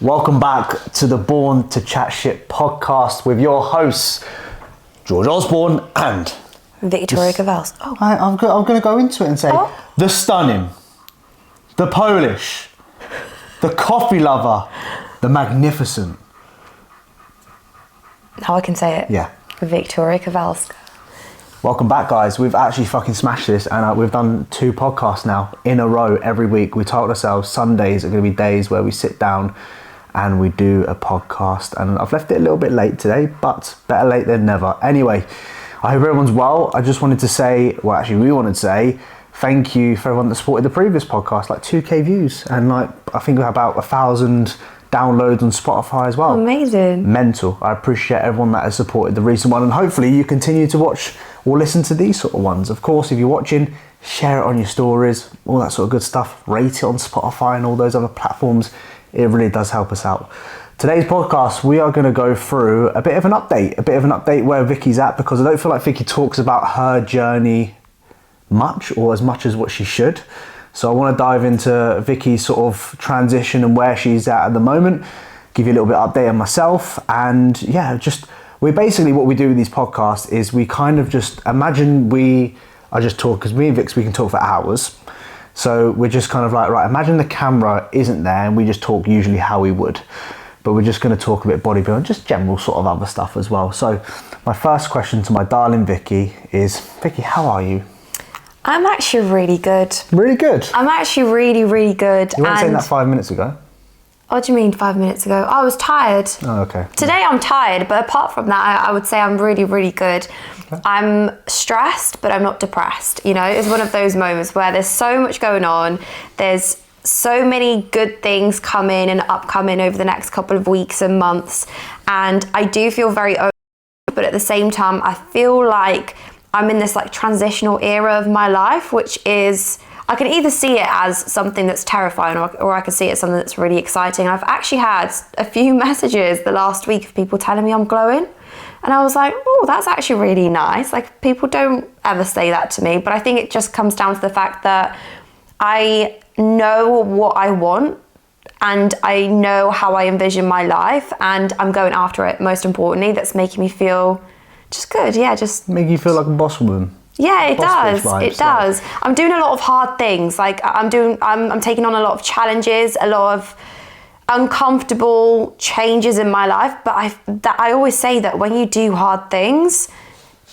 Welcome back to the Borne to Chat Shit podcast with your hosts, George Osborne and Victoria Kowalski. Oh. I'm going to go into it and say the stunning, the Polish, the coffee lover, the magnificent. Now I can say it. Yeah. Victoria Kowalski. Welcome back, guys. We've actually fucking smashed this, and we've done 2 podcasts now in a row every week. We told ourselves Sundays are going to be days where we sit down and we do a podcast, and I've left it a little bit late today, but better late than never. Anyway, I hope everyone's well. I just wanted to say, we wanted to say thank you for everyone that supported the previous podcast, like 2k views, and like I think we have about 1,000 downloads on Spotify as well. Amazing. Mental. I appreciate everyone that has supported the recent one, and hopefully you continue to watch or listen to these sort of ones. Of course, if you're watching, share it on your stories, all that sort of good stuff. Rate it on Spotify and all those other platforms. It really does help us out. Today's podcast, we are going to go through a bit of an update where Vicky's at, because I don't feel like Vicky talks about her journey much, or as much as what she should. So I want to dive into Vicky's sort of transition and where she's at the moment, give you a little bit of update on myself, and yeah, we basically, what we do with these podcasts is we kind of just imagine I just talk, because me and Vix, we can talk for hours. So we're just kind of like, right, imagine the camera isn't there and we just talk usually how we would, but we're just going to talk a bit bodybuilding, just general sort of other stuff as well. So my first question to my darling Vicky is, Vicky, how are you? I'm actually really good. Really good? I'm actually really, really good. You weren't saying that 5 minutes ago? What do you mean 5 minutes ago? I was tired. Oh, okay. Today I'm tired, but apart from that, I would say I'm really, really good. Okay. I'm stressed, but I'm not depressed. You know, it's one of those moments where there's so much going on. There's so many good things coming and upcoming over the next couple of weeks and months. And I do feel very open, but at the same time, I feel like I'm in this like transitional era of my life, which is, I can either see it as something that's terrifying or I can see it as something that's really exciting. I've actually had a few messages the last week of people telling me I'm glowing. And I was like, oh, that's actually really nice. Like, people don't ever say that to me, but I think it just comes down to the fact that I know what I want and I know how I envision my life, and I'm going after it. Most importantly, that's making me feel just good. Yeah, just make you feel like a boss woman. Yeah, it does. It does. I'm doing a lot of hard things. Like I'm taking on a lot of challenges, a lot of uncomfortable changes in my life. But I always say that when you do hard things,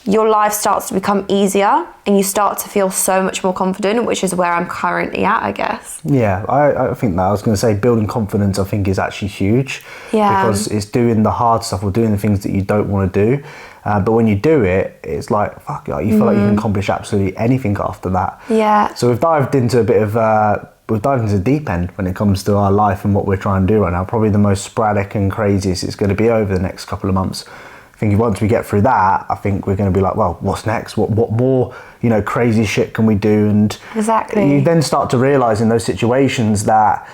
your life starts to become easier and you start to feel so much more confident, which is where I'm currently at, I guess. Yeah, I think that. I was going to say building confidence, I think, is actually huge. Yeah. Because it's doing the hard stuff or doing the things that you don't want to do. But when you do it, it's like, fuck, you feel like you can accomplish absolutely anything after that. Yeah. So we've dived into the deep end when it comes to our life and what we're trying to do right now. Probably the most sporadic and craziest it's going to be over the next couple of months. I think once we get through that, I think we're going to be like, well, what's next? What more, crazy shit can we do? And exactly. You then start to realise in those situations that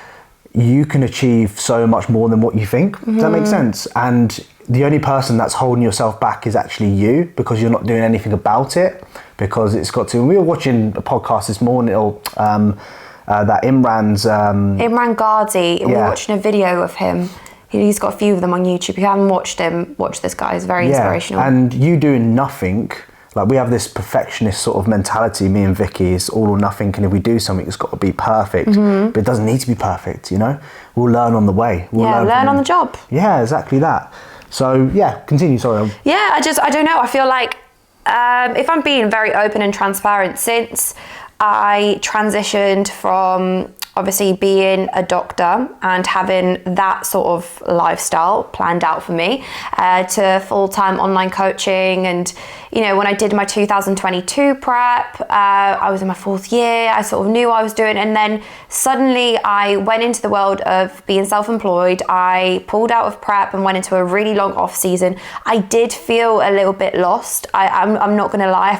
you can achieve so much more than what you think. Does that make sense? And the only person that's holding yourself back is actually you, because you're not doing anything about it, because it's got to. We were watching a podcast this morning, that Imran Ghazi. Yeah. We were watching a video of him. He's got a few of them on YouTube. If you haven't watched him, watch this guy. He's very inspirational. And you doing nothing, like we have this perfectionist sort of mentality, me and Vicky, is all or nothing, and if we do something, it's got to be perfect. But it doesn't need to be perfect, We'll learn on the way. Learn on the job. Yeah, exactly that. So yeah, continue, sorry. Yeah, I don't know. I feel like if I'm being very open and transparent, since I transitioned from obviously being a doctor and having that sort of lifestyle planned out for me to full-time online coaching, and when I did my 2022 prep, I was in my 4th year. I sort of knew what I was doing, and then suddenly I went into the world of being self-employed. I pulled out of prep and went into a really long off season. I did feel a little bit lost. I'm not gonna lie.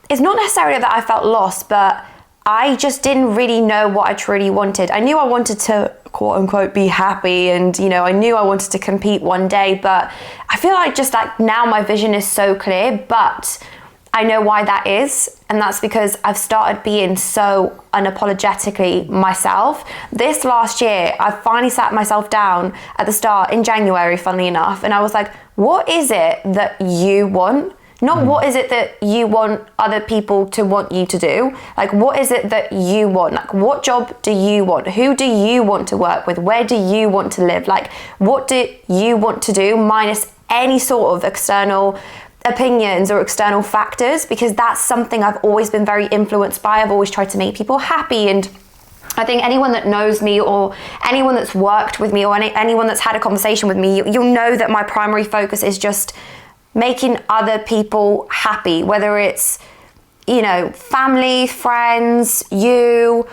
It's not necessarily that I felt lost, but I just didn't really know what I truly wanted. I knew I wanted to, quote unquote, be happy, and I knew I wanted to compete one day, but I feel like just like now my vision is so clear, but I know why that is, and that's because I've started being so unapologetically myself. This last year, I finally sat myself down at the start in January, funnily enough, and I was like, what is it that you want? Not what is it that you want other people to want you to do? Like, what is it that you want? Like, what job do you want? Who do you want to work with? Where do you want to live? Like, what do you want to do, minus any sort of external opinions or external factors? Because that's something I've always been very influenced by. I've always tried to make people happy, and I think anyone that knows me, or anyone that's worked with me, or anyone that's had a conversation with me, you'll know that my primary focus is just making other people happy, whether it's, you know, family, friends, you,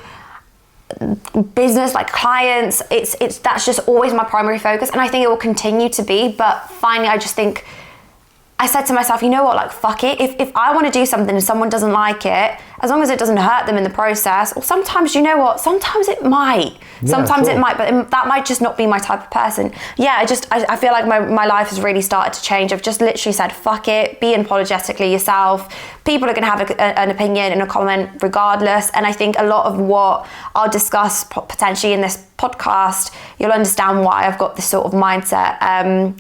business, like clients. It's that's just always my primary focus, and I think it will continue to be. But finally, I just think, I said to myself, you know what, like, fuck it. If I want to do something and someone doesn't like it, as long as it doesn't hurt them in the process, or sometimes, you know what, sometimes it might. Sometimes it might, but that might just not be my type of person. Yeah, I feel like my life has really started to change. I've just literally said, fuck it, be unapologetically yourself. People are going to have an opinion and a comment regardless. And I think a lot of what I'll discuss potentially in this podcast, you'll understand why I've got this sort of mindset.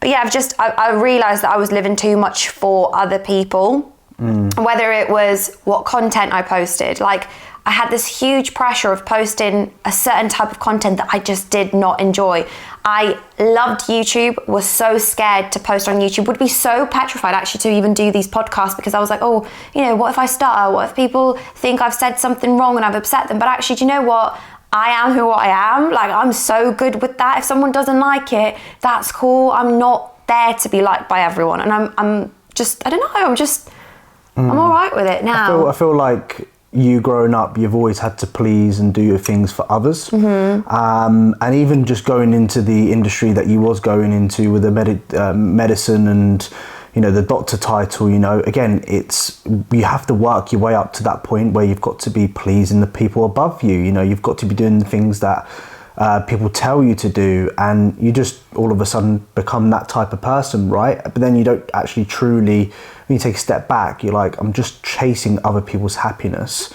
But yeah, I realised that I was living too much for other people, whether it was what content I posted. Like, I had this huge pressure of posting a certain type of content that I just did not enjoy. I loved YouTube, was so scared to post on YouTube, would be so petrified actually to even do these podcasts, because I was like, oh, you know, what if I stutter? What if people think I've said something wrong and I've upset them? But actually, do you know what? I am who I am. Like, I'm so good with that. If someone doesn't like it, that's cool. I'm not there to be liked by everyone. And I'm just, I don't know, I'm all right with it now. I feel like you growing up, you've always had to please and do your things for others. And even just going into the industry that you was going into with the medicine and, you know, the doctor title, you know, again, you have to work your way up to that point where you've got to be pleasing the people above you. You know, you've got to be doing the things that people tell you to do, and you just all of a sudden become that type of person, right? But then you don't actually truly, when you take a step back, you're like, I'm just chasing other people's happiness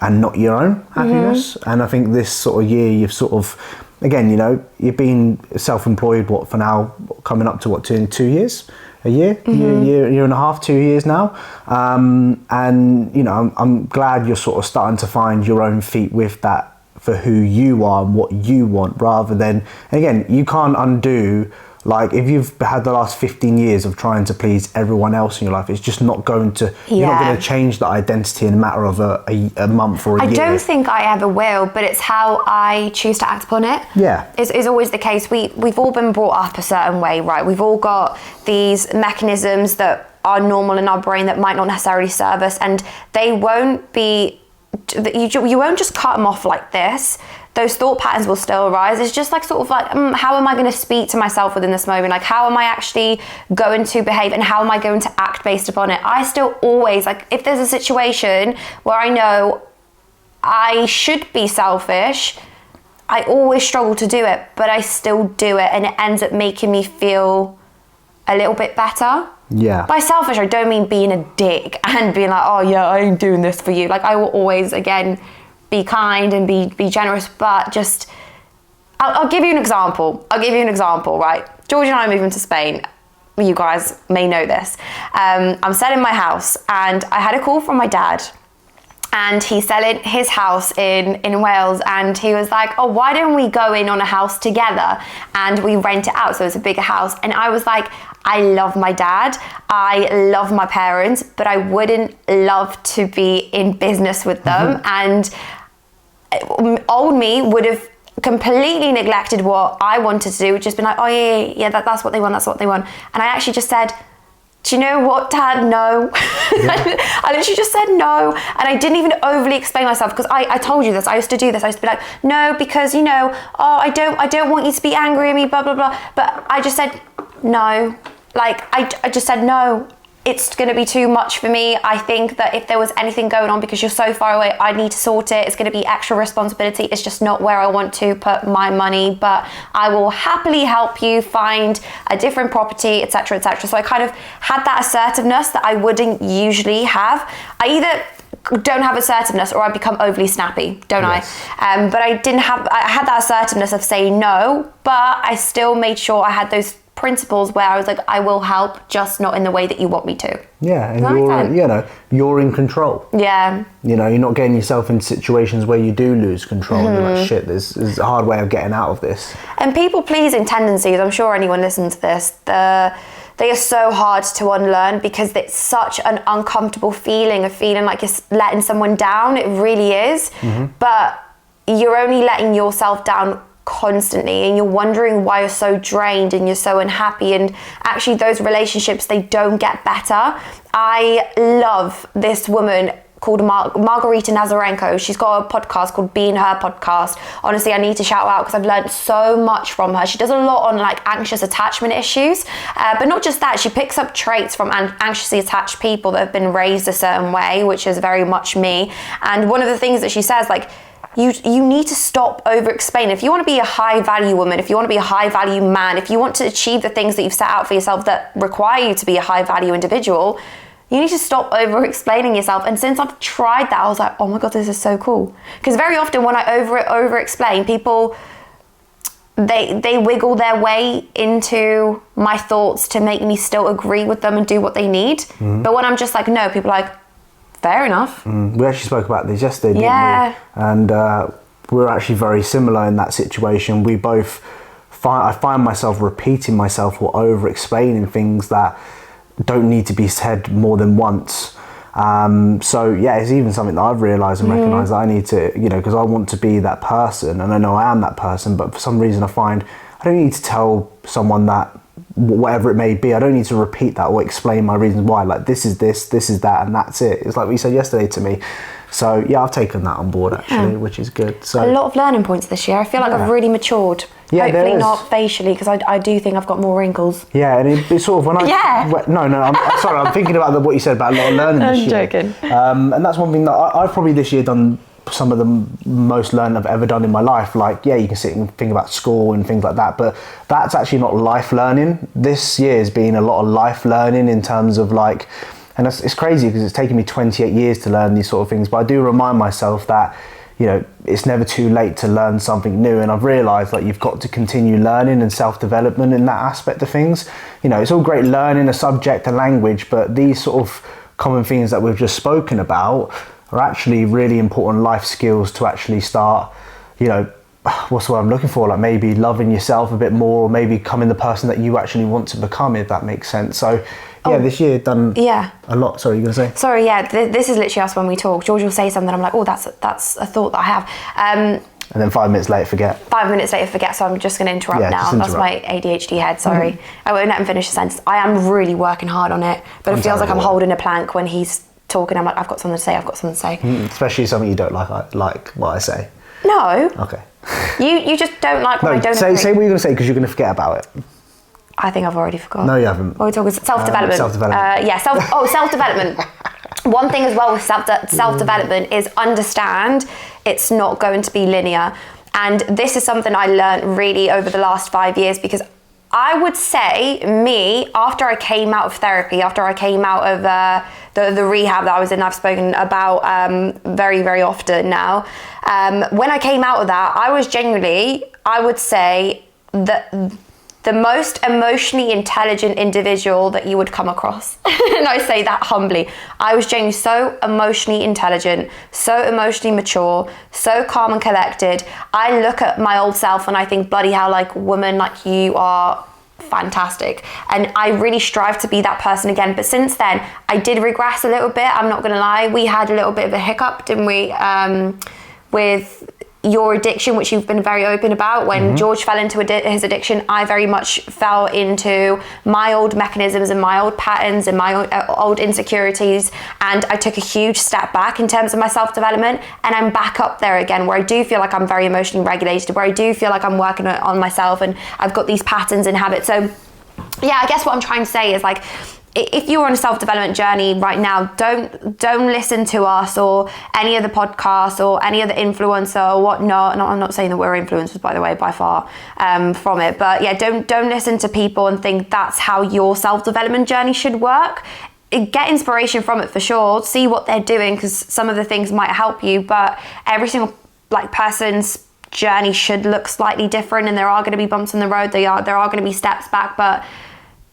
and not your own happiness. And I think this sort of year, you've sort of, again, you know, you've been self-employed, for now, coming up to 2 years? A year, year and a half, 2 years now. And, you know, I'm glad you're sort of starting to find your own feet with that, for who you are and what you want, rather than, again, you can't undo, like, if you've had the last 15 years of trying to please everyone else in your life, it's just not going to, you're not going to change the identity in a matter of a month or a year. I don't think I ever will, but it's how I choose to act upon it. Yeah. Is always the case. We've all been brought up a certain way, right? We've all got these mechanisms that are normal in our brain that might not necessarily serve us, and they won't be, you won't just cut them off like this. Those thought patterns will still arise. It's just like sort of like, how am I going to speak to myself within this moment? Like, how am I actually going to behave, and how am I going to act based upon it? I still always, like, if there's a situation where I know I should be selfish, I always struggle to do it, but I still do it, and it ends up making me feel a little bit better. Yeah. By selfish, I don't mean being a dick and being like, oh yeah, I ain't doing this for you. Like, I will always, again, be kind and be generous, but just, I'll give you an example. Right? George and I are moving to Spain. You guys may know this. I'm selling my house, and I had a call from my dad, and he's selling his house in Wales, and he was like, oh, why don't we go in on a house together and we rent it out, so it's a bigger house. And I was like, I love my dad, I love my parents, but I wouldn't love to be in business with them. And old me would have completely neglected what I wanted to do, just been like, oh yeah, that's what they want, And I actually just said, do you know what, Dad? No. Yeah. I literally just said no, and I didn't even overly explain myself, because I told you this. I used to do this. I used to be like, no, because, you know, oh, I don't want you to be angry at me, blah blah blah. But I just said no. Like, I just said no. it's going to be too much for me. I think that if there was anything going on, because you're so far away, I need to sort it. It's going to be extra responsibility. It's just not where I want to put my money, but I will happily help you find a different property, etc., etc. So I kind of had that assertiveness that I wouldn't usually have. I either don't have assertiveness or I become overly snappy, don't Yes. I? But I had that assertiveness of saying no, but I still made sure I had those principles where I was like, I will help, just not in the way that you want me to. Yeah, and Does that make sense? you're in control. Yeah. You're not getting yourself in situations where you do lose control. You're like, shit, there's a hard way of getting out of this. And people pleasing tendencies, I'm sure anyone listening to this, they are so hard to unlearn because it's such an uncomfortable feeling of feeling like you're letting someone down. It really is. But you're only letting yourself down constantly, and you're wondering why you're so drained and you're so unhappy, and actually those relationships, they don't get better. I love this woman called Margarita Nazarenko. She's got a podcast called Being Her Podcast. Honestly, I need to shout out because I've learned so much from her. She does a lot on like anxious attachment issues, but not just that, she picks up traits from anxiously attached people that have been raised a certain way, which is very much me. And one of the things that she says, like, you need to stop over-explaining. If you want to be a high-value woman, if you want to be a high-value man, if you want to achieve the things that you've set out for yourself that require you to be a high-value individual, you need to stop over-explaining yourself. And since I've tried that, I was like, oh my God, this is so cool. Because very often when I over-explain, people, they wiggle their way into my thoughts to make me still agree with them and do what they need. But when I'm just like, no, people are like, fair enough. We actually spoke about this yesterday, didn't Yeah. we? And we're actually very similar in that situation. We both, I find myself repeating myself or over-explaining things that don't need to be said more than once. So yeah, it's even something that I've realised and recognised that I need to, because I want to be that person, and I know I am that person, but for some reason I find I don't need to tell someone that, whatever it may be, I don't need to repeat that or explain my reasons why, like this is this is that, and that's it. It's like what you said yesterday to me. So yeah, I've taken that on board actually, which is good. So a lot of learning points this year. I feel like I've really matured. Yeah, there hopefully is. not facially, because I do think I've got more wrinkles. Yeah, and it's sort of when I... Yeah. No, I'm sorry, I'm thinking about what you said about a lot of learning this year. I'm joking. And that's one thing that I've probably this year done some of the most learning I've ever done in my life. Like, yeah, you can sit and think about school and things like that, but that's actually not life learning. This year has been a lot of life learning in terms of like... And it's crazy because it's taken me 28 years to learn these sort of things, but I do remind myself that, it's never too late to learn something new. And I've realised like you've got to continue learning and self-development in that aspect of things. It's all great learning a subject, a language, but these sort of common things that we've just spoken about are actually really important life skills to actually start, what's the word I'm looking for? Like maybe loving yourself a bit more, or maybe becoming the person that you actually want to become, if that makes sense. So yeah, this year done a lot. Sorry, you going to say? Sorry, yeah, this is literally us when we talk. George will say something, I'm like, oh, that's a thought that I have. And then 5 minutes later, forget. 5 minutes later, forget, so I'm just going to interrupt now. Just interrupt. That's my ADHD head, sorry. I won't let him finish the sentence. I am really working hard on it, but it feels like I'm holding a plank when he's talking. I'm like, I've got something to say. Especially something you don't like what I say. No. Okay. You just don't like what I don't say agree. say what you're going to say because you're going to forget about it. I think I've already forgotten. No, you haven't. What are we talking? Self-development. Self-development. Self-development. One thing as well with self-development is understand it's not going to be linear. And this is something I learned really over the last 5 years, because I would say after I came out of therapy, after I came out of the rehab that I was in, I've spoken about very, very often now. When I came out of that, I was genuinely, I would say, the most emotionally intelligent individual that you would come across. And I say that humbly. I was genuinely so emotionally intelligent, so emotionally mature, so calm and collected. I look at my old self and I think, bloody hell, like, woman, like, you are fantastic. And I really strive to be that person again. But since then, I did regress a little bit. I'm not going to lie. We had a little bit of a hiccup, didn't we? With your addiction, which you've been very open about. When George fell into his addiction, I very much fell into my old mechanisms and my old patterns and my old insecurities, and I took a huge step back in terms of my self-development, and I'm back up there again, where I do feel like I'm very emotionally regulated, where I do feel like I'm working on myself and I've got these patterns and habits. So yeah, I guess what I'm trying to say is, like, if you're on a self-development journey right now, don't listen to us or any other podcast or any other influencer or whatnot. And I'm not saying that we're influencers, by the way, by far from it. But yeah, don't listen to people and think that's how your self-development journey should work. Get inspiration from it for sure. See what they're doing, because some of the things might help you. But every single person's journey should look slightly different, and there are going to be bumps in the road. There are going to be steps back, but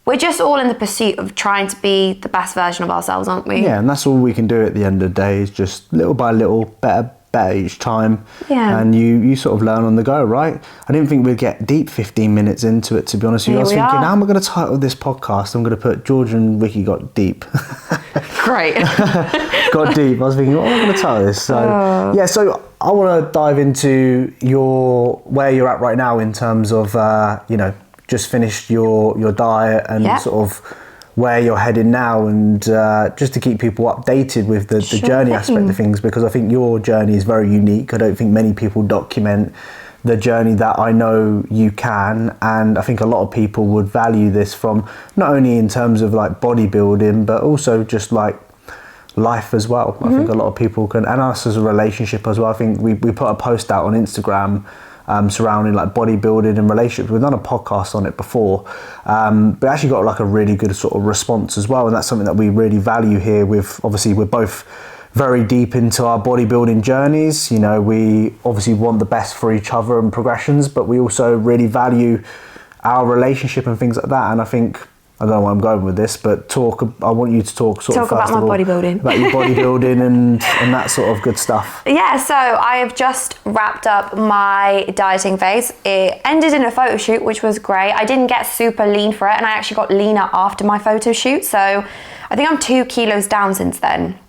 we're just all in the pursuit of trying to be the best version of ourselves, aren't we? Yeah, and that's all we can do at the end of the day, is just little by little, better each time. Yeah. And you sort of learn on the go, right? I didn't think we'd get deep 15 minutes into it, to be honest with you. I was thinking, how am I going to title this podcast? I'm going to put George and Wiki got deep. Great. Got deep. I was thinking, what am I going to title this? So, yeah, so I want to dive into where you're at right now in terms of, just finished your diet and sort of where you're heading now, and just to keep people updated with the journey aspect of things, because I think your journey is very unique. I don't think many people document the journey that I know you can, and I think a lot of people would value this, from not only in terms of like bodybuilding, but also just like life as well. I think a lot of people can, and us as a relationship as well. I think we put a post out on Instagram surrounding like bodybuilding and relationships. We've done a podcast on it before, but actually got like a really good sort of response as well, and that's something that we really value here. Obviously we're both very deep into our bodybuilding journeys. We obviously want the best for each other and progressions, but we also really value our relationship and things like that. And I think, I don't know where I'm going with this, but I want you to talk about my bodybuilding. About your bodybuilding and that sort of good stuff. Yeah, so I have just wrapped up my dieting phase. It ended in a photo shoot, which was great. I didn't get super lean for it, and I actually got leaner after my photo shoot. So I think I'm 2 kilos down since then.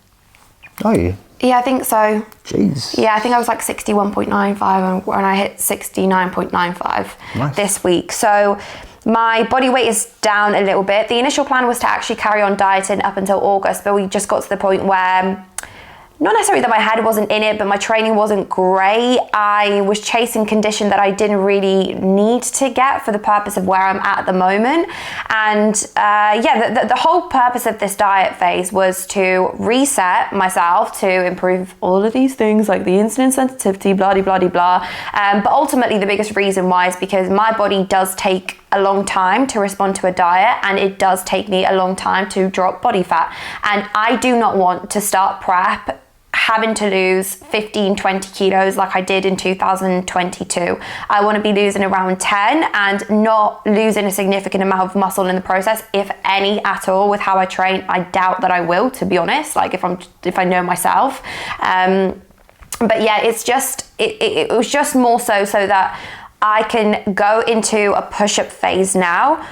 Are you? Yeah, I think so. Jeez. Yeah, I think I was like 61.95 and I hit 69.95 this week. So my body weight is down a little bit. The initial plan was to actually carry on dieting up until August, but we just got to the point where, not necessarily that my head wasn't in it, but my training wasn't great. I was chasing condition that I didn't really need to get for the purpose of where I'm at the moment. And the whole purpose of this diet phase was to reset myself to improve all of these things like the insulin sensitivity, blah, blah, blah, blah. But ultimately the biggest reason why is because my body does take a long time to respond to a diet, and it does take me a long time to drop body fat. And I do not want to start prep having to lose 15, 20 kilos like I did in 2022. I want to be losing around 10 and not losing a significant amount of muscle in the process, if any at all. With how I train, I doubt that I will, to be honest, like if I know myself. But yeah, it's just, it was just more so that I can go into a push-up phase now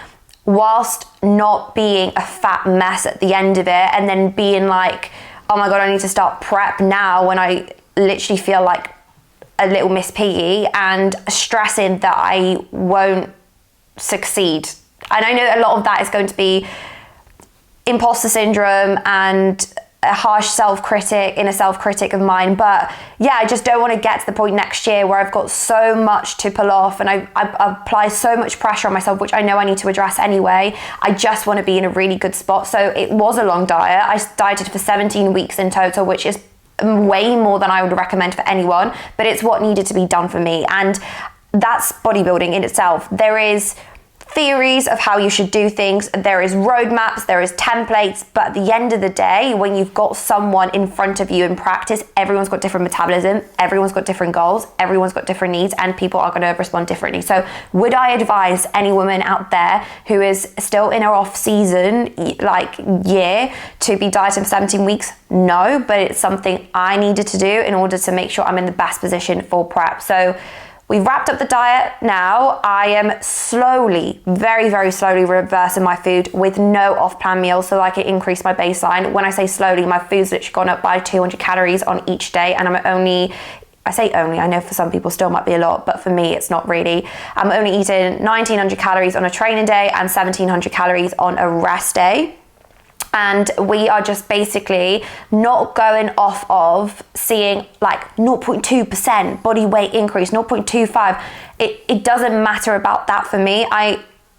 whilst not being a fat mess at the end of it, and then being like, oh my God, I need to start prep now when I literally feel like a little Miss Piggy, and stressing that I won't succeed. And I know a lot of that is going to be imposter syndrome and a harsh inner self-critic of mine. But yeah, I just don't want to get to the point next year where I've got so much to pull off and I apply so much pressure on myself, which I know I need to address anyway. I just want to be in a really good spot. So it was a long diet. I dieted for 17 weeks in total, which is way more than I would recommend for anyone, but it's what needed to be done for me. And that's bodybuilding in itself. There is theories of how you should do things, there is roadmaps, there is templates, but at the end of the day, when you've got someone in front of you in practice, everyone's got different metabolism, everyone's got different goals, everyone's got different needs, and people are going to respond differently. So would I advise any woman out there who is still in her off-season year to be dieting for 17 weeks? No, but it's something I needed to do in order to make sure I'm in the best position for prep. So we've wrapped up the diet now. I am slowly, very, very slowly reversing my food with no off-plan meals so I can increase my baseline. When I say slowly, my food's literally gone up by 200 calories on each day, and I say only, I know for some people still might be a lot, but for me it's not really. I'm only eating 1900 calories on a training day and 1700 calories on a rest day. And we are just basically not going off of seeing like 0.2% body weight increase, 0.25. It doesn't matter about that for me.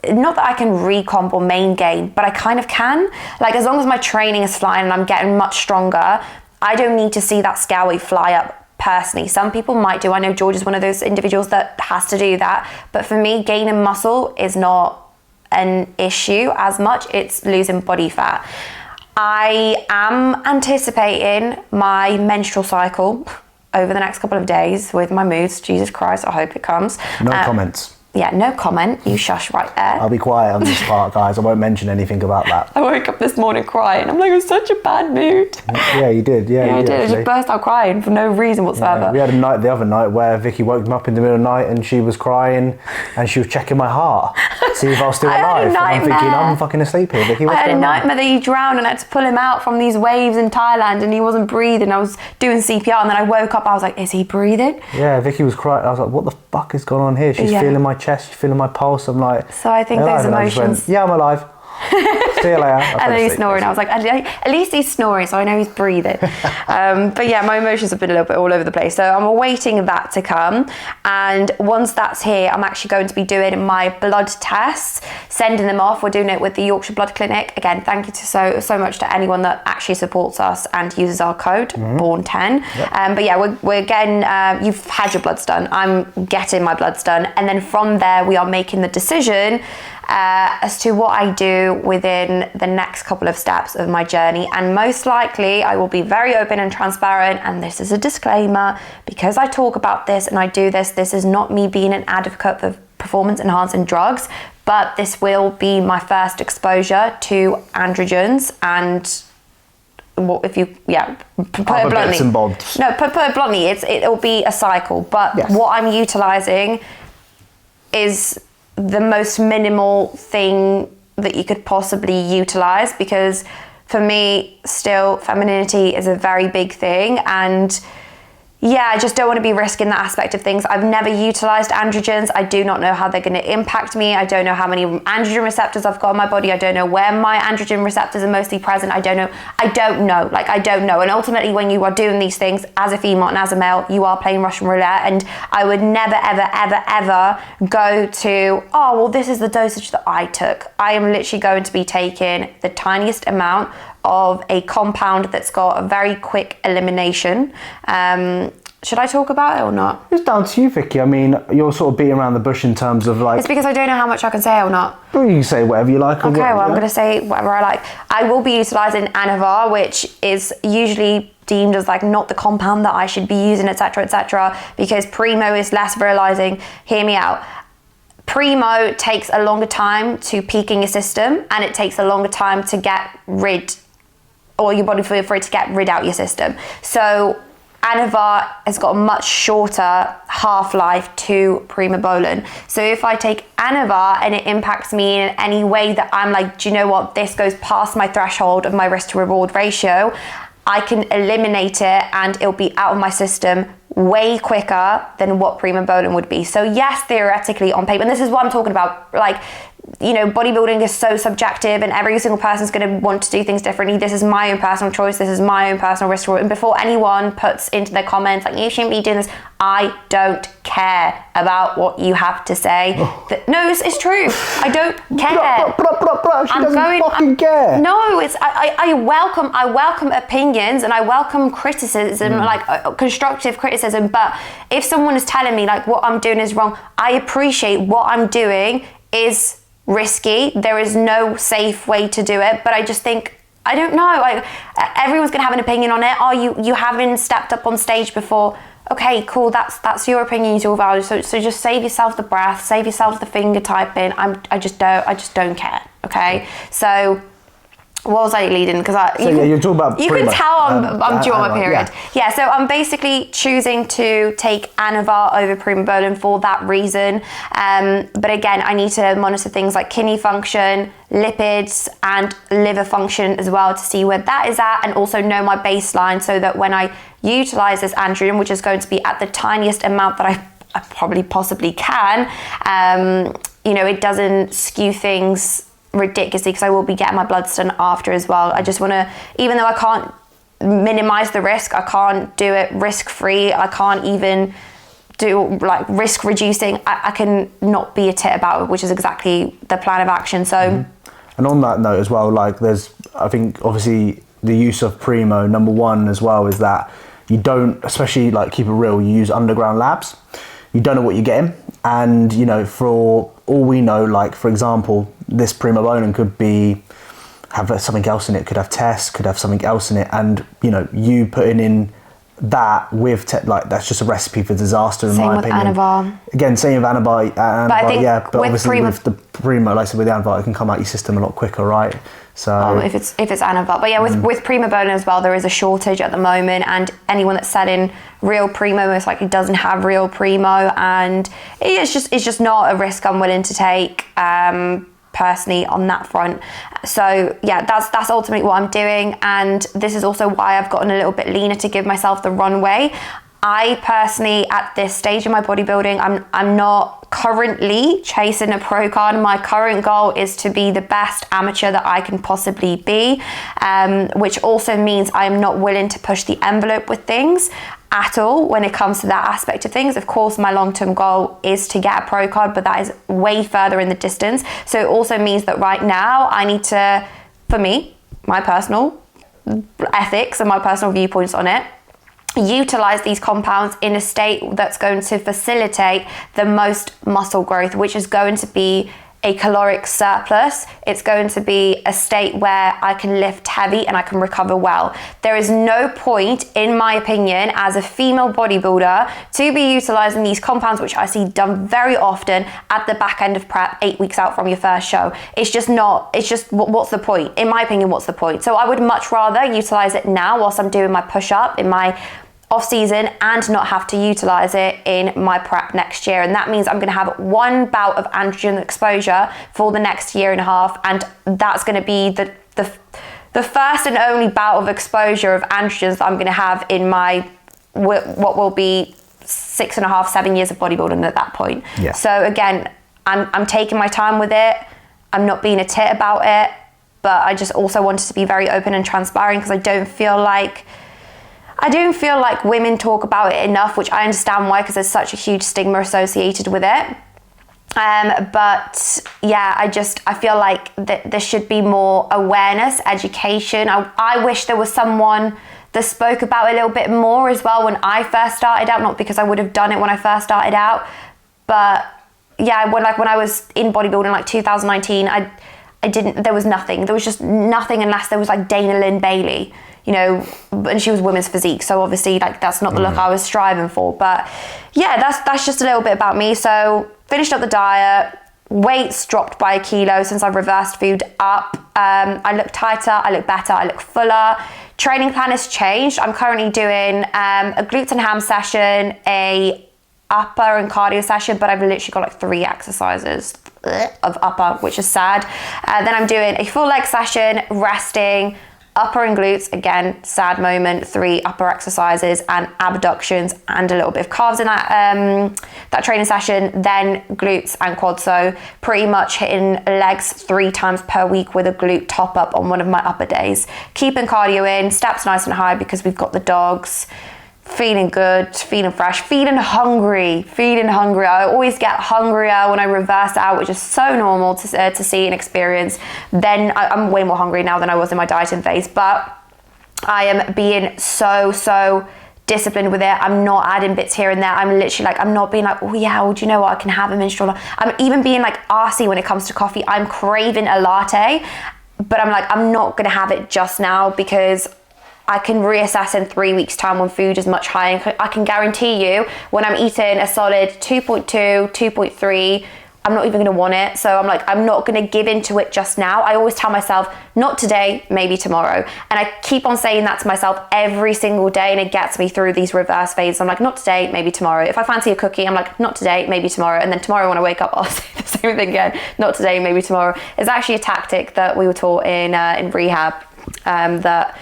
not that I can recomp or main gain, but I kind of can. Like, as long as my training is flying and I'm getting much stronger, I don't need to see that scale weight fly up personally. Some people might do. I know George is one of those individuals that has to do that. But for me, gaining muscle is not an issue as much. It's losing body fat. I am anticipating my menstrual cycle over the next couple of days with my moods. Jesus Christ, I hope it comes. No comments. Yeah, no comment. You shush right there. I'll be quiet on this part, guys. I won't mention anything about that. I woke up this morning crying. I'm like, in such a bad mood. Yeah, you did. Yeah, I did. I just burst out crying for no reason whatsoever. Yeah, we had a night the other night where Vicky woke me up in the middle of the night and she was crying and she was checking my heart, see if I was still alive. And I'm thinking, I'm fucking asleep here, Vicky. What's I had a going on? nightmare that he drowned and I had to pull him out from these waves in Thailand and he wasn't breathing. I was doing CPR and then I woke up. I was like, is he breathing? Yeah, Vicky was crying. I was like, what the fuck is going on here? She's feeling my chest. She's feeling my pulse. I'm like, so I think those emotions. Yeah, I'm alive. See you later. And then he's snoring. I was like, at least he's snoring, so I know he's breathing. But yeah, my emotions have been a little bit all over the place. So I'm awaiting that to come. And once that's here, I'm actually going to be doing my blood tests, sending them off. We're doing it with the Yorkshire Blood Clinic. Again, thank you so much to anyone that actually supports us and uses our code, Borne10. Yep. But yeah, we're getting, you've had your bloods done. I'm getting my bloods done. And then from there, we are making the decision as to what I do within the next couple of steps of my journey. And most likely I will be very open and transparent, and this is a disclaimer, because I talk about this and I do this is not me being an advocate for performance enhancing drugs, but this will be my first exposure to androgens. And what if you put it bluntly, bits and bobs. No, put it bluntly, it'll be a cycle, but what I'm utilizing is the most minimal thing that you could possibly utilize, because for me still femininity is a very big thing, and yeah, I just don't want to be risking that aspect of things. I've never utilized androgens. I do not know how they're going to impact me. I don't know how many androgen receptors I've got in my body. I don't know where my androgen receptors are mostly present. I don't know. I don't know. And ultimately, when you are doing these things as a female and as a male, you are playing Russian roulette. And I would never, ever, ever, ever go to, oh, well, this is the dosage that I took. I am literally going to be taking the tiniest amount of a compound that's got a very quick elimination. Should I talk about it or not? It's down to you, Vicky. I mean, you're sort of beating around the bush in terms of like... It's because I don't know how much I can say or not. Well, you can say whatever you like. Okay, well, I'm going to say whatever I like. I will be utilising Anavar, which is usually deemed as like not the compound that I should be using, etc., because Primo is less virilizing. Hear me out. Primo takes a longer time to peak in your system, and it takes a longer time to get rid, or your body for it to get rid out your system. So Anavar has got a much shorter half-life to Primobolan. So if I take Anavar and it impacts me in any way that I'm like, do you know what, this goes past my threshold of my risk to reward ratio, I can eliminate it and it'll be out of my system way quicker than what Primobolan would be. So yes, theoretically on paper, and this is what I'm talking about, like, you know, bodybuilding is so subjective and every single person's going to want to do things differently. This is my own personal choice. This is my own personal risk reward. And before anyone puts into their comments, like, you shouldn't be doing this, I don't care about what you have to say. No, it's true. I don't care. She doesn't fucking care. No, it's I welcome opinions and I welcome criticism, like constructive criticism. But if someone is telling me like what I'm doing is wrong, I appreciate what I'm doing is risky. There is no safe way to do it, but I just think, I don't know, like everyone's gonna have an opinion on it. Oh, you haven't stepped up on stage before. Okay, cool, that's your opinion, your value. So just save yourself the breath, save yourself the finger typing. I just don't care. Okay, so what was I leading? Because you're talking about. You can tell I'm due on my period. Yeah, so I'm basically choosing to take Anavar over Primobolan for that reason. But again, I need to monitor things like kidney function, lipids, and liver function as well to see where that is at, and also know my baseline so that when I utilize this androgen, which is going to be at the tiniest amount that I probably possibly can, it doesn't skew things ridiculously, because I will be getting my bloods done after as well. I just want to, even though I can't minimize the risk, I can't do it risk free, I can't even do like risk reducing, I can not be a tit about it, which is exactly the plan of action. So and on that note as well, like there's, I think obviously the use of Primo, number one as well, is that you don't, especially like keep it real, you use underground labs, you don't know what you're getting. And you know, for all we know, like for example, this Primo Borne could have something else in it, could have tests, could have something else in it, and you know, you putting in that with like that's just a recipe for disaster in my opinion. Anavar. Again, same with Anavar, but I think but with obviously with the Primo, like I said, with the Anavar, it can come out your system a lot quicker, right? So if it's Anavar, but yeah, with Primo Borne as well, there is a shortage at the moment, and anyone that's selling real Primo most likely doesn't have real Primo, and it's just not a risk I'm willing to take. Personally on that front. So yeah, that's ultimately what I'm doing, and this is also why I've gotten a little bit leaner to give myself the runway. I personally, at this stage in my bodybuilding, I'm not currently chasing a pro card. My current goal is to be the best amateur that I can possibly be, which also means I'm not willing to push the envelope with things at all when it comes to that aspect of things. Of course, my long-term goal is to get a pro card, but that is way further in the distance. So it also means that right now I need to, for me, my personal ethics and my personal viewpoints on it, utilize these compounds in a state that's going to facilitate the most muscle growth, which is going to be a caloric surplus. It's going to be a state where I can lift heavy and I can recover well. There is no point, in my opinion, as a female bodybuilder to be utilizing these compounds, which I see done very often at the back end of prep, 8 weeks out from your first show. It's just what's the point? In my opinion, what's the point? So I would much rather utilize it now whilst I'm doing my push-up in my off season and not have to utilize it in my prep next year. And that means I'm going to have one bout of androgen exposure for the next year and a half, and that's going to be the first and only bout of exposure of androgens that I'm going to have in my what will be 6.5, 7 years of bodybuilding at that point. Yeah. So again, I'm taking my time with it. I'm not being a tit about it, but I just also wanted to be very open and transparent, because I don't feel like women talk about it enough, which I understand why, because there's such a huge stigma associated with it. But yeah, I feel like that there should be more awareness, education. I wish there was someone that spoke about it a little bit more as well when I first started out, not because I would have done it when I first started out, but yeah, when I was in bodybuilding, like 2019, there was nothing. There was just nothing unless there was like Dana Lynn Bailey, you know, and she was Women's Physique. So obviously like that's not the look I was striving for. But yeah, that's just a little bit about me. So finished up the diet, weight's dropped by 1 kilo since I've reversed food up. I look tighter, I look better, I look fuller. Training plan has changed. I'm currently doing a glutes and ham session, a upper and cardio session, but I've literally got like 3 exercises of upper, which is sad. Then I'm doing a full leg session, resting, upper and glutes, again, sad moment, 3 upper exercises and abductions and a little bit of calves in that training session, then glutes and quads. So pretty much hitting legs 3 times per week with a glute top up on one of my upper days. Keeping cardio in, steps nice and high because we've got the dogs. Feeling good, feeling fresh, feeling hungry. I always get hungrier when I reverse out, which is so normal to see and experience. Then I'm way more hungry now than I was in my dieting phase, but I am being so disciplined with it. I'm not adding bits here and there. I'm literally like, I'm not being like, oh yeah, well, do you know what, I can have a minstrel. I'm even being like arsey when it comes to coffee. I'm craving a latte, but I'm like, I'm not gonna have it just now because I can reassess in 3 weeks time when food is much higher. I can guarantee you when I'm eating a solid 2.2, 2.3, I'm not even gonna want it. So I'm like, I'm not gonna give into it just now. I always tell myself, not today, maybe tomorrow. And I keep on saying that to myself every single day, and it gets me through these reverse phases. I'm like, not today, maybe tomorrow. If I fancy a cookie, I'm like, not today, maybe tomorrow. And then tomorrow when I wake up, I'll say the same thing again, not today, maybe tomorrow. It's actually a tactic that we were taught in rehab, that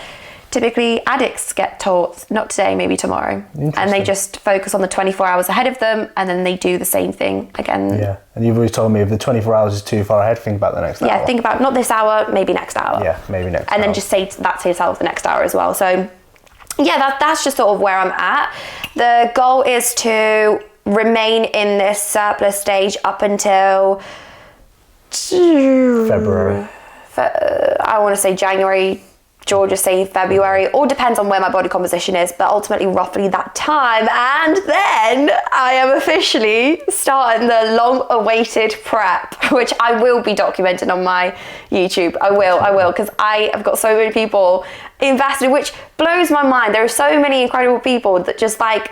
typically addicts get taught, not today, maybe tomorrow. And they just focus on the 24 hours ahead of them, and then they do the same thing again. Yeah, and you've always told me if the 24 hours is too far ahead, think about the next hour. Yeah, think about not this hour, maybe next hour. Yeah, maybe next hour. And then just say that to yourself the next hour as well. So yeah, that's just sort of where I'm at. The goal is to remain in this surplus stage up until February. I want to say January. Georgia saying February. All depends on where my body composition is, but ultimately roughly that time. And then I am officially starting the long-awaited prep, which I will be documenting on my YouTube. I will, because I have got so many people invested, which blows my mind. There are so many incredible people that just like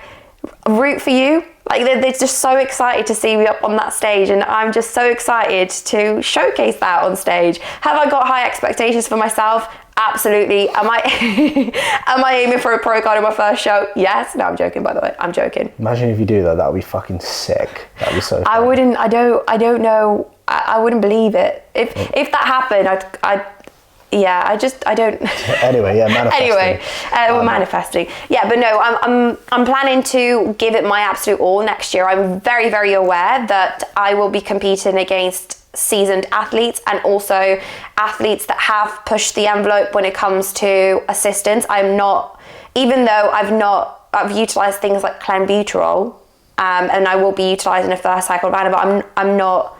root for you. Like they're just so excited to see me up on that stage, and I'm just so excited to showcase that on stage. Have I got high expectations for myself? Absolutely. Am I aiming for a pro card in my first show? Yes. No, I'm joking, by the way. I'm joking. Imagine if you do that. That would be fucking sick. That would be so fun. I don't know. I wouldn't believe it. If that happened, I don't. Anyway, yeah, manifesting. Anyway, we're manifesting. Yeah, but no, I'm planning to give it my absolute all next year. I'm very, very aware that I will be competing against seasoned athletes and also athletes that have pushed the envelope when it comes to assistance. I'm not, even though I've utilized things like clenbuterol, and I will be utilizing a first cycle banner, but I'm not.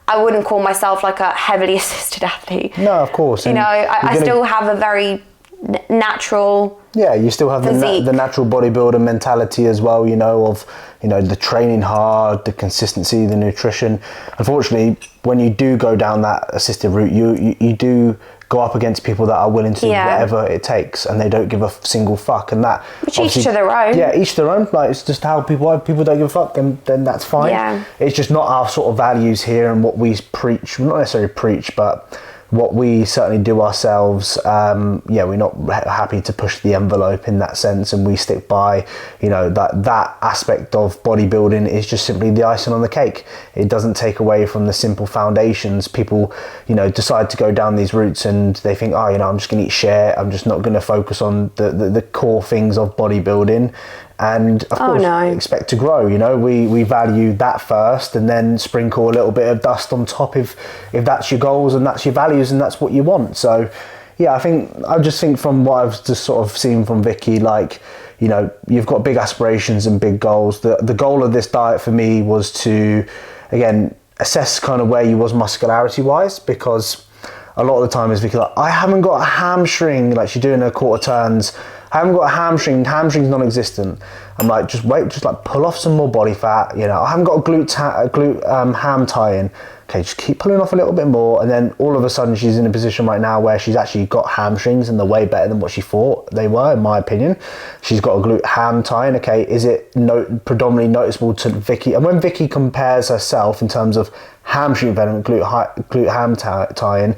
I wouldn't call myself like a heavily assisted athlete. No, of course. You know, I still have a very natural. Yeah, you still have the natural bodybuilder mentality as well, you know, of, you know, the training hard, the consistency, the nutrition. Unfortunately, when you do go down that assisted route, you do go up against people that are willing to do whatever it takes, and they don't give a single fuck, and that... Which each to their own. Yeah, each their own. Like, it's just how people don't give a fuck, then that's fine. Yeah. It's just not our sort of values here and what we preach. Well, not necessarily preach, but what we certainly do ourselves. We're not happy to push the envelope in that sense, and we stick by, you know, that aspect of bodybuilding is just simply the icing on the cake. It doesn't take away from the simple foundations. People, you know, decide to go down these routes and they think, oh, you know, I'm just going to eat shit. I'm just not going to focus on the core things of bodybuilding. And of course, expect to grow. You know, we value that first, and then sprinkle a little bit of dust on top if that's your goals and that's your values and that's what you want. So, yeah, I just think from what I've just sort of seen from Vicky, like, you know, you've got big aspirations and big goals. The goal of this diet for me was to, again, assess kind of where you was muscularity wise, because a lot of the time is Vicky like, I haven't got a hamstring, like she's doing her quarter turns. I haven't got a hamstring's non-existent. I'm like, just wait, just like pull off some more body fat. You know, I haven't got a glute ham tie-in. Okay, just keep pulling off a little bit more, and then all of a sudden she's in a position right now where she's actually got hamstrings, and they're way better than what she thought they were, in my opinion. She's got a glute ham tie-in. Okay, is it predominantly noticeable to Vicky? And when Vicky compares herself in terms of hamstring development, glute ham tie-in,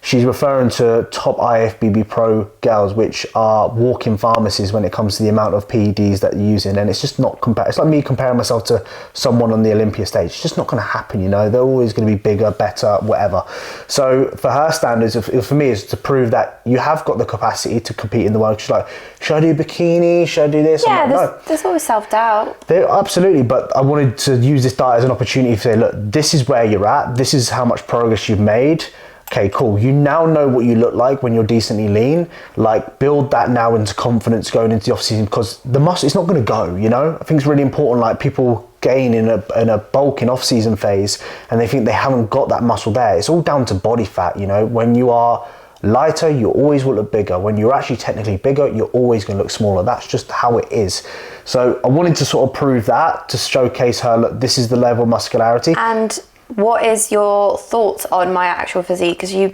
she's referring to top IFBB Pro girls, which are walk-in pharmacies when it comes to the amount of PEDs that they're using, and it's just not it's like me comparing myself to someone on the Olympia stage. It's just not going to happen, you know. They're always going to be bigger, better, whatever. So for her standards, for me, is to prove that you have got the capacity to compete in the world. She's like, should I do bikini? Should I do this? Yeah, there's always self-doubt. Absolutely, but I wanted to use this diet as an opportunity to say, look, this is where you're at. This is how much progress you've made. Okay, cool. You now know what you look like when you're decently lean. Like, build that now into confidence going into the off season, because the muscle, it's not going to go, you know? I think it's really important. Like, people gain in a bulking off season phase and they think they haven't got that muscle there. It's all down to body fat, you know? When you are lighter, you always will look bigger. When you're actually technically bigger, you're always going to look smaller. That's just how it is. So I wanted to sort of prove that, to showcase her, look, this is the level of muscularity. And what is your thoughts on my actual physique? Because you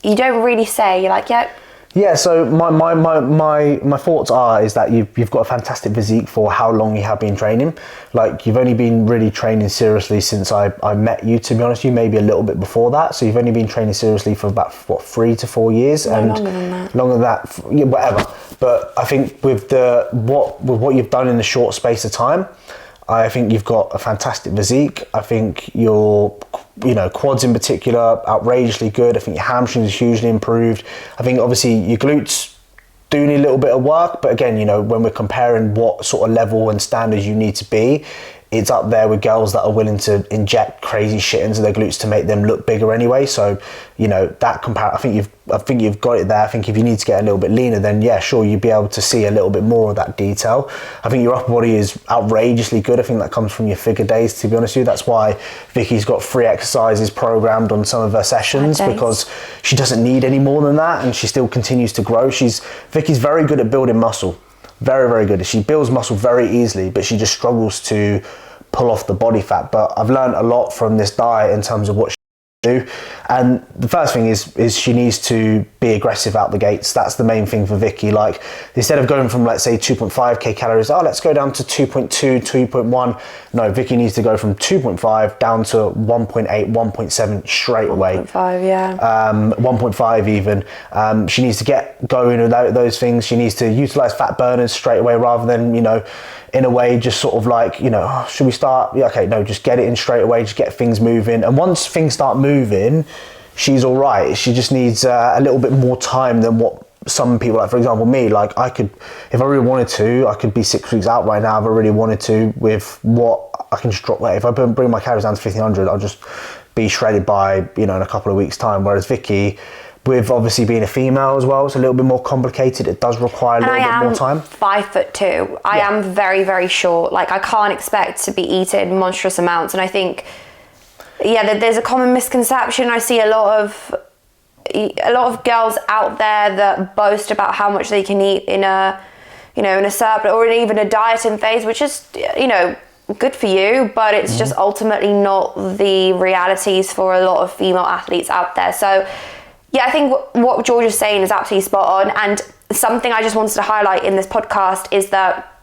don't really say. You're like, yeah. So my thoughts is that you've got a fantastic physique for how long you have been training. Like, you've only been really training seriously since I met you, to be honest. You maybe a little bit before that. So you've only been training seriously for about 3 to 4 years, no, and longer than that. Longer than that, yeah, whatever. But I think with what you've done in a short space of time, I think you've got a fantastic physique. I think your, you know, quads in particular, outrageously good. I think your hamstrings are hugely improved. I think obviously your glutes do need a little bit of work, but again, you know, when we're comparing what sort of level and standards you need to be, it's up there with girls that are willing to inject crazy shit into their glutes to make them look bigger anyway. So, you know, that I think you've got it there. I think if you need to get a little bit leaner, then yeah, sure, you'd be able to see a little bit more of that detail. I think your upper body is outrageously good. I think that comes from your figure days, to be honest with you. That's why Vicky's got 3 exercises programmed on some of her sessions, because she doesn't need any more than that, and she still continues to grow. Vicky's very good at building muscle. Very, very good. She builds muscle very easily, but she just struggles to pull off the body fat. But I've learned a lot from this diet in terms of what she do. And the first thing is she needs to be aggressive out the gates. That's the main thing for Vicky. Like, instead of going from, let's say, 2.5k calories, let's go down to 2.2, 2.1. No, Vicky needs to go from 2.5 down to 1.8, 1.7 straight away. 1.5, yeah. 1.5 even. She needs to get going without those things. She needs to utilize fat burners straight away, rather than, you know, in a way, just sort of like, you know, should we start? Yeah, okay, no, just get it in straight away, just get things moving. And once things start moving, she's all right. She just needs a little bit more time than what some people, like for example me, like I could, if I really wanted to, I could be 6 weeks out right now if I really wanted to, with what I can just drop weight. If I bring my calories down to 1500, I'll just be shredded by, you know, in a couple of weeks time. Whereas Vicky, with obviously being a female as well, it's a little bit more complicated. It does require a little bit more time. 5'2". I am very, very short. Like, I can't expect to be eating monstrous amounts. And I think, there's a common misconception. I see a lot of girls out there that boast about how much they can eat in a surplus or even a dieting phase, which is, you know, good for you, but it's just ultimately not the realities for a lot of female athletes out there. So yeah, I think what George is saying is absolutely spot on. And something I just wanted to highlight in this podcast is that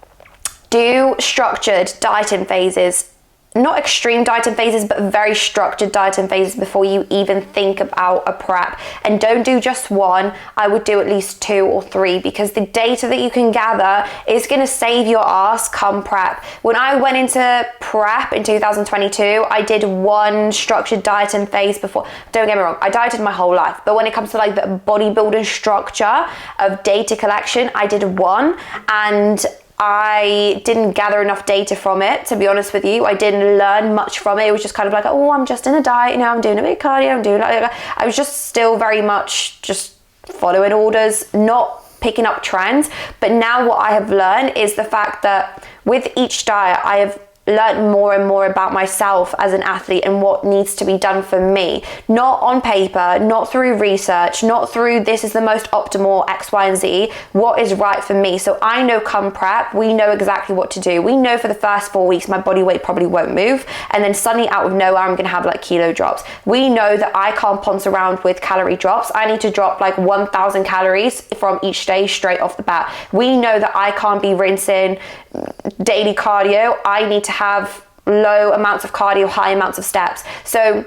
do structured dieting phases, not extreme dieting phases, but very structured dieting phases before you even think about a prep. And don't do just one. I would do at least 2 or 3, because the data that you can gather is going to save your ass come prep. When I went into prep in 2022, I did 1 structured dieting phase before. Don't get me wrong, I dieted my whole life, but when it comes to like the bodybuilding structure of data collection, I did 1, and I didn't gather enough data from it, to be honest with you. I didn't learn much from it. It was just kind of like, oh, I'm just in a diet, you know, I'm doing a bit of cardio, I'm doing like, I was just still very much just following orders, not picking up trends. But now what I have learned is the fact that with each diet, I have learned more and more about myself as an athlete and what needs to be done for me. Not on paper, not through research, not through this is the most optimal X, Y, and Z, what is right for me. So I know come prep, we know exactly what to do. We know for the first 4 weeks, my body weight probably won't move. And then suddenly out of nowhere, I'm gonna have like kilo drops. We know that I can't ponce around with calorie drops. I need to drop like 1,000 calories from each day straight off the bat. We know that I can't be rinsing daily cardio. I need to have low amounts of cardio, high amounts of steps. So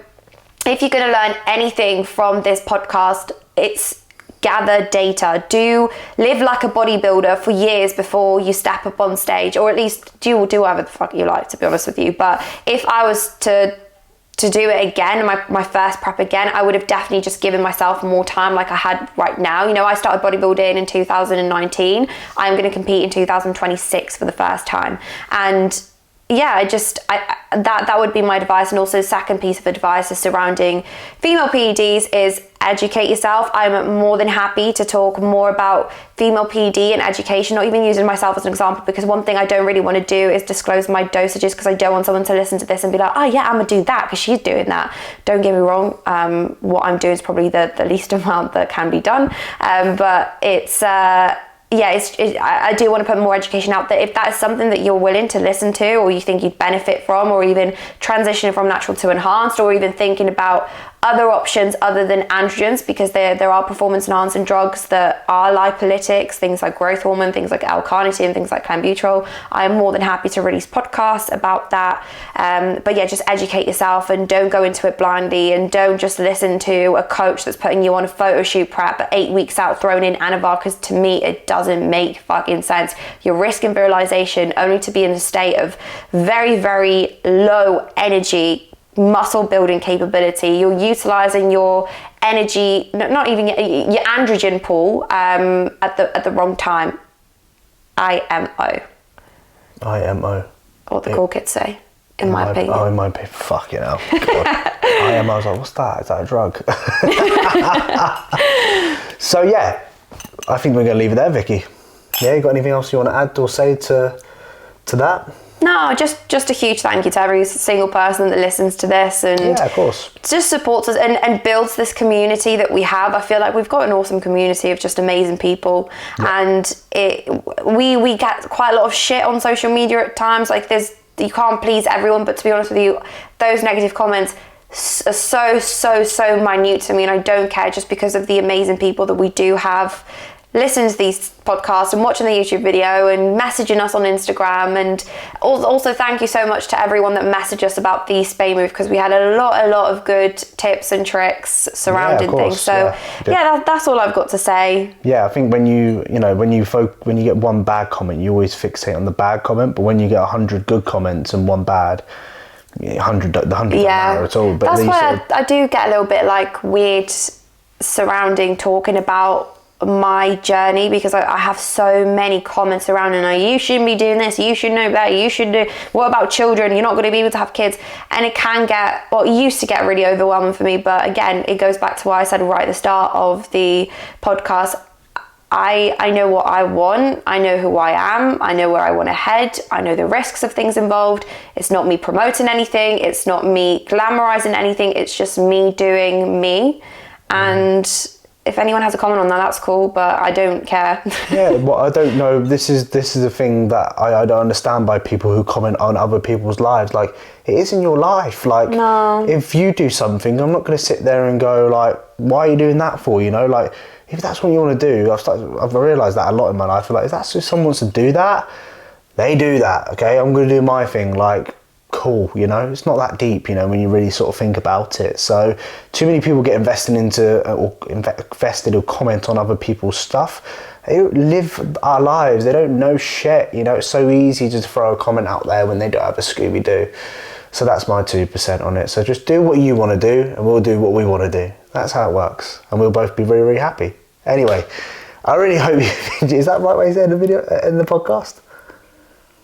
if you're going to learn anything from this podcast, it's gather data. Do live like a bodybuilder for years before you step up on stage, or at least do whatever the fuck you like, to be honest with you. But if I was to do it again, my first prep again, I would have definitely just given myself more time like I had right now. You know, I started bodybuilding in 2019. I'm going to compete in 2026 for the first time. And yeah, that would be my advice. And also the second piece of advice is surrounding female PEDs is educate yourself. I'm more than happy to talk more about female PED and education, not even using myself as an example, because one thing I don't really want to do is disclose my dosages, because I don't want someone to listen to this and be like, oh yeah, I'm gonna do that because she's doing that. Don't get me wrong, what I'm doing is probably the least amount that can be done, but it's I do want to put more education out there. If that is something that you're willing to listen to, or you think you'd benefit from, or even transitioning from natural to enhanced, or even thinking about other options other than androgens, because there are performance enhancing drugs that are lipolytics, things like growth hormone, things like L-carnitine, things like clenbuterol. I'm more than happy to release podcasts about that. But yeah, just educate yourself and don't go into it blindly, and don't just listen to a coach that's putting you on a photo shoot prep at 8 weeks out throwing in Anavar, because to me it doesn't make fucking sense. You're risking virilization only to be in a state of very, very low energy muscle building capability. You're utilizing your energy, not even your androgen pool, at the wrong time. IMO. IMO. What the cool kids say. in my opinion. Oh, in my opinion, fucking hell. God. I was like, what's that? Is that a drug? So yeah, I think we're going to leave it there, Vicky. Yeah, you got anything else you want to add or say to that? No, just a huge thank you to every single person that listens to this and yeah, of course, just supports us and builds this community that we have. I feel like we've got an awesome community of just amazing people, and we get quite a lot of shit on social media at times. Like you can't please everyone, but to be honest with you, those negative comments are so minute to me, and I don't care, just because of the amazing people that we do have listening to these podcasts and watching the YouTube video and messaging us on Instagram. And also thank you so much to everyone that messaged us about the spay move, because we had a lot of good tips and tricks surrounding things. So that's all I've got to say. Yeah, I think when you get one bad comment, you always fixate on the bad comment, but when you get 100 good comments and one bad, the 100 don't matter at all. But that's why I do get a little bit like weird surrounding talking about my journey, because I have so many comments around, and you shouldn't be doing this, you should know that, you should do, what about children, you're not going to be able to have kids. And it can get, well, it used to get really overwhelming for me, but again, it goes back to what I said right at the start of the podcast. I know what I want, I know who I am, I know where I want to head, I know the risks of things involved. It's not me promoting anything, it's not me glamorizing anything, it's just me doing me. And if anyone has a comment on that, that's cool, but I don't care. Yeah, well, I don't know. This is a thing that I don't understand by people who comment on other people's lives. Like, it isn't your life. Like, no. If you do something, I'm not going to sit there and go like, why are you doing that for? You know, like, if that's what you want to do, I've realised that a lot in my life. Like, if that's if someone wants to do that, they do that. Okay, I'm going to do my thing. Like, cool, you know, it's not that deep, you know, when you really sort of think about it. So too many people get invested or comment on other people's stuff. They don't live our lives, they don't know shit, you know. It's so easy to throw a comment out there when they don't have a Scooby-Doo. So that's my 2% on it. So just do what you want to do, and we'll do what we want to do. That's how it works, and we'll both be very, very happy. Anyway, I really hope you is that the right way to end the video, in the podcast?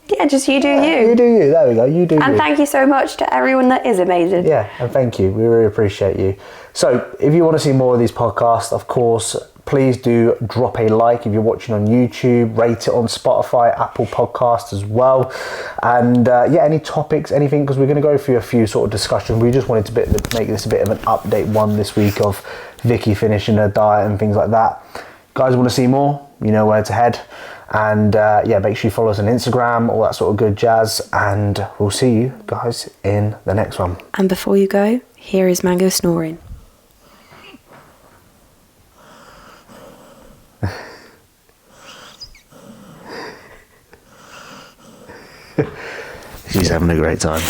Yeah, just you do you. You do you. There we go. You do you. And thank you so much to everyone that is amazing. Yeah, and thank you. We really appreciate you. So if you want to see more of these podcasts, of course, please do drop a like if you're watching on YouTube, rate it on Spotify, Apple Podcasts as well. And any topics, anything, because we're going to go through a few sort of discussions. We just wanted to make this a bit of an update one this week of Vicky finishing her diet and things like that. Guys, want to see more? You know where to head. And make sure you follow us on Instagram, all that sort of good jazz. And we'll see you guys in the next one. And before you go, here is Mango snoring. She's having a great time.